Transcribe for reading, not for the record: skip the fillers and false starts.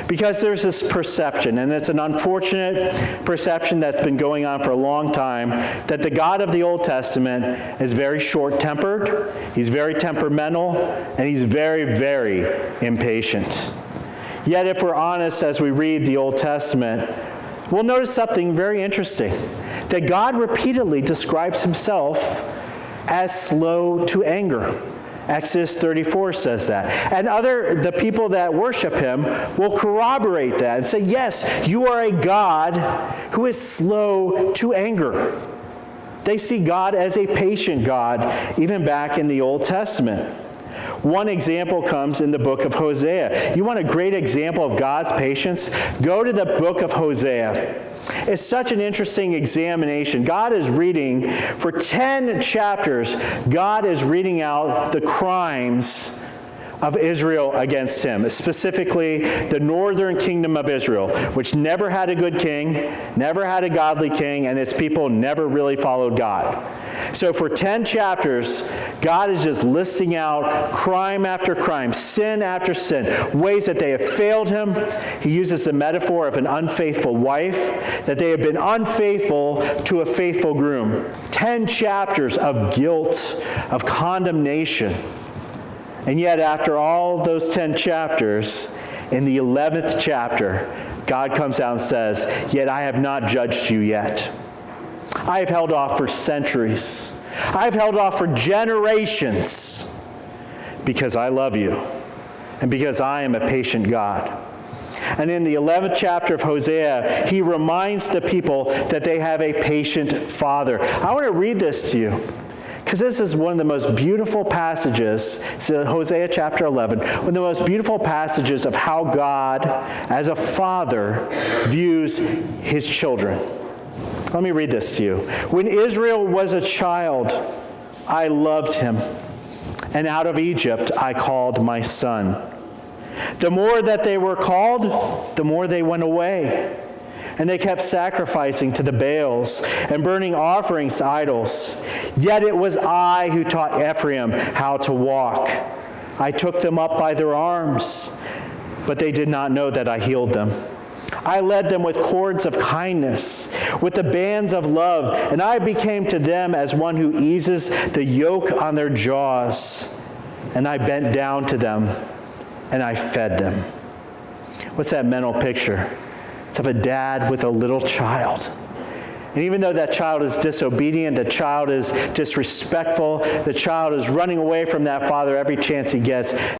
Because there's this perception, and it's an unfortunate perception that's been going on for a long time, that the God of the Old Testament is very short-tempered, he's very temperamental, and he's very, very impatient. Yet if we're honest as we read the Old Testament, we'll notice something very interesting, that God repeatedly describes himself as slow to anger. Exodus 34 says that. And the people that worship him will corroborate that and say, yes, you are a God who is slow to anger. They see God as a patient God, even back in the Old Testament. One example comes in the book of Hosea. You want a great example of God's patience? Go to the book of Hosea. It's such an interesting examination. God is reading, for 10 chapters, God is reading out the crimes of Israel against him, specifically the northern kingdom of Israel, which never had a good king, never had a godly king, and its people never really followed God. So for 10 chapters, God is just listing out crime after crime, sin after sin, ways that they have failed him. He uses the metaphor of an unfaithful wife, that they have been unfaithful to a faithful groom. 10 chapters of guilt, of condemnation. And yet after all those 10 chapters, in the 11th chapter, God comes out and says, "Yet I have not judged you yet. I have held off for centuries. I have held off for generations because I love you and because I am a patient God." And in the 11th chapter of Hosea, he reminds the people that they have a patient Father. I want to read this to you because this is one of the most beautiful passages. It's Hosea chapter 11, one of the most beautiful passages of how God, as a father, views his children. Let me read this to you. "When Israel was a child, I loved him, and out of Egypt I called my son. The more that they were called, the more they went away. And they kept sacrificing to the Baals and burning offerings to idols. Yet it was I who taught Ephraim how to walk. I took them up by their arms, but they did not know that I healed them. I led them with cords of kindness, with the bands of love, and I became to them as one who eases the yoke on their jaws. And I bent down to them, and I fed them." What's that mental picture? It's of a dad with a little child. And even though that child is disobedient, the child is disrespectful, the child is running away from that father every chance he gets,